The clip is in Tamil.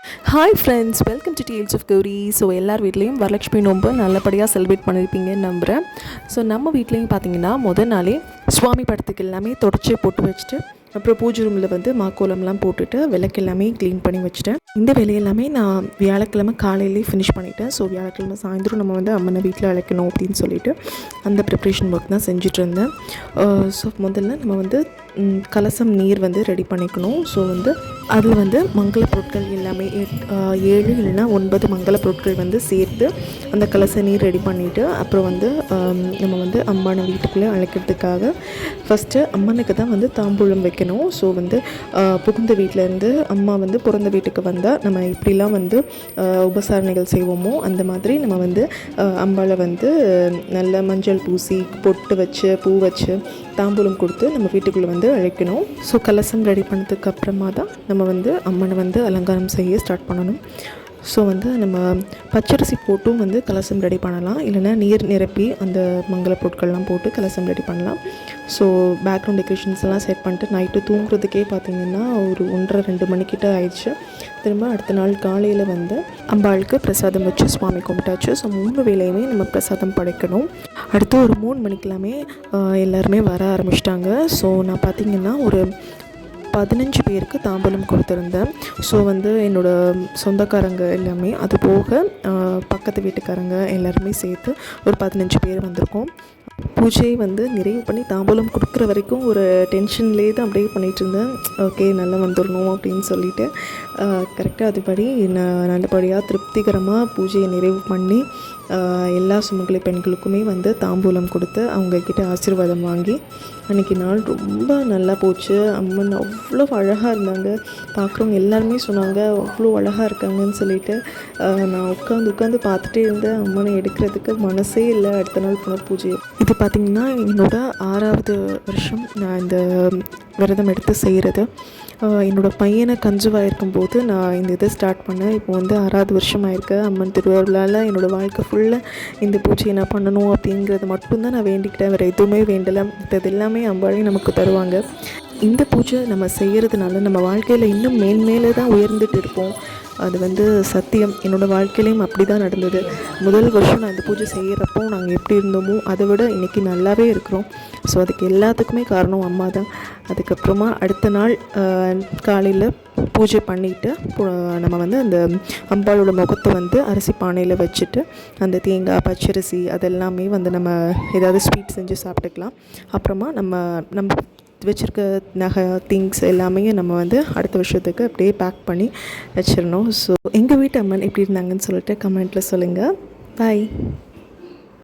Hi friends, welcome to deals of Gowri. So எல்லார் வீட்லேயும் வரலட்சுமி நோன்பு நல்லபடியாக செலிப்ரேட் பண்ணியிருப்பீங்கன்னு நம்புகிறேன். ஸோ நம்ம வீட்லேயும் பார்த்தீங்கன்னா முதல் நாளே சுவாமி படத்துக்கு எல்லாமே தொடச்சி போட்டு வச்சுட்டு, அப்புறம் பூஜை ரூமில் வந்து மாக்கோலம்லாம் போட்டுட்டு விளக்கு எல்லாமே க்ளீன் பண்ணி வச்சுட்டேன். இந்த வேலையெல்லாமே நான் வியாழக்கிழமை காலையிலே ஃபினிஷ் பண்ணிட்டேன். ஸோ வியாழக்கிழமை சாயந்தரம் நம்ம வந்து அம்மனை வீட்டில் அழைக்கணும் அப்படின்னு சொல்லிட்டு அந்த ப்ரிப்ரேஷன் ஒர்க் தான் செஞ்சுட்டு இருந்தேன். ஸோ முதல்ல நம்ம வந்து கலசம் நீர் வந்து ரெடி பண்ணிக்கணும். ஸோ வந்து அதில் வந்து மங்கள பொருட்கள் எல்லாமே 7 இல்லைன்னா 9 மங்கள பொருட்கள் வந்து சேர்த்து அந்த கலச நீர் ரெடி பண்ணிவிட்டு, அப்புறம் வந்து நம்ம வந்து அம்மனை வீட்டுக்குள்ளே அழைக்கிறதுக்காக ஃபஸ்ட்டு அம்மனுக்கு தான் வந்து தாம்பூலம் வைக்கணும். ஸோ வந்து புகுந்த வீட்டிலேருந்து அம்மா வந்து பிறந்த வீட்டுக்கு வந்தால் நம்ம இப்படிலாம் வந்து உபசாரணைகள் செய்வோமோ அந்த மாதிரி நம்ம வந்து அம்பாவை வந்து நல்ல மஞ்சள் பூசி பொட்டு வச்சு பூ வச்சு தாம்பூலம் கொடுத்து நம்ம வீட்டுக்குள்ளே வந்து அழைக்கணும். ஸோ கலசம் ரெடி பண்ணதுக்கு அப்புறமா தான் நம்ம வந்து அம்மனை வந்து அலங்காரம் செய்ய ஸ்டார்ட் பண்ணணும். ஸோ வந்து நம்ம பச்சரிசி போட்டும் வந்து கலசம் ரெடி பண்ணலாம், இல்லைனா நீர் நிரப்பி அந்த மங்கள பொருட்கள்லாம் போட்டு கலசம் ரெடி பண்ணலாம். ஸோ பேக்ரவுண்ட் டெக்கரேஷன்ஸ் எல்லாம் செட் பண்ணிட்டு நைட்டு தூங்குறதுக்கே பார்த்திங்கன்னா ஒரு 1:30-2 மணிக்கிட்ட ஆயிடுச்சு. திரும்ப அடுத்த நாள் காலையில் வந்து அம்பாளுக்கு பிரசாதம் வச்சு சுவாமி கும்பிட்டாச்சு. ஸோ 3 வேளையுமே நம்ம பிரசாதம் படைக்கணும். அடுத்து ஒரு 3 மணிக்கெல்லாமே எல்லாருமே வர ஆரம்பிச்சிட்டாங்க. ஸோ நான் பார்த்திங்கன்னா ஒரு 15 பேருக்கு தாம்பூலம் கொடுத்துருந்தேன். ஸோ வந்து என்னோடய சொந்தக்காரங்க எல்லாமே, அது போக பக்கத்து வீட்டுக்காரங்க எல்லாருமே சேர்த்து ஒரு 15 பேர் வந்திருக்கோம். பூஜையை வந்து நிறைவு பண்ணி தாம்பூலம் கொடுக்குற வரைக்கும் ஒரு டென்ஷன்லேயே தான் அப்படியே பண்ணிகிட்டு இருந்தேன். ஓகே, நல்லா வந்துடணும் அப்படின்னு சொல்லிவிட்டு கரெக்டாக அதுபடி நான் நல்லபடியாக திருப்திகரமாக பூஜையை நிறைவு பண்ணி எல்லா சுமங்கலி பெண்களுக்குமே வந்து தாம்பூலம் கொடுத்து அவங்கக்கிட்ட ஆசீர்வாதம் வாங்கி அன்றைக்கி நாள் ரொம்ப நல்லா போச்சு. அம்மன் அவ்வளோ அழகாக இருந்தாங்க. பார்க்குறவங்க எல்லாருமே சொன்னாங்க அவ்வளோ அழகாக இருக்காங்கன்னு சொல்லிட்டு. நான் உட்காந்து பார்த்துட்டே இருந்தேன். அம்மனை எடுக்கிறதுக்கு மனசே இல்லை. அடுத்த நாள் புனர் பூஜை. இது பார்த்திங்கன்னா என்னோடய 6வது வருஷம் நான் இந்த விரதம் எடுத்து செய்கிறது. என்னோடய பையனை கன்சீவாக இருக்கும்போது நான் இந்த இதை ஸ்டார்ட் பண்ணேன். இப்போ வந்து 6வது வருஷம் ஆயிருக்கு. அம்மன் திருவிழாவில் என்னோடய வாழ்க்கை ஃபுல்லாக இந்த பூஜையை நான் பண்ணணும் அப்படிங்கிறது மட்டும்தான் நான் வேண்டிக்கிட்டேன். வேறு எதுவுமே வேண்டலை. இது எல்லாமே அம்பாளே நமக்கு தருவாங்க. இந்த பூஜை நம்ம செய்கிறதுனால நம்ம வாழ்க்கையில் இன்னும் மேலே தான் உயர்ந்துட்டு இருப்போம். அது வந்து சத்தியம். என்னோடய வாழ்க்கையிலையும் அப்படி தான் நடந்தது. முதல் வருஷம் நான் இந்த பூஜை செய்கிறப்போ நாங்கள் எப்படி இருந்தோமோ அதை விட இன்றைக்கி நல்லாவே இருக்கிறோம். ஸோ அதுக்கு எல்லாத்துக்குமே காரணம் அம்மா தான். அதுக்கப்புறமா அடுத்த நாள் காலையில் பூஜை பண்ணிவிட்டு நம்ம வந்து அந்த அம்பாளோட முகத்தை வந்து அரிசி பானையில் வச்சுட்டு அந்த தேங்காய் பச்சரிசி அதெல்லாமே வந்து நம்ம ஏதாவது ஸ்வீட் செஞ்சு சாப்பிட்டுக்கலாம். அப்புறமா நம்ம வச்சுருக்க நகை திங்ஸ் எல்லாமே நம்ம வந்து அடுத்த வருஷத்துக்கு அப்படியே பேக் பண்ணி வச்சிடணும். ஸோ எங்கள் வீட்டு அம்மன் எப்படி இருந்தாங்கன்னு சொல்லிட்டு கமெண்ட்டில் சொல்லுங்கள். பாய்.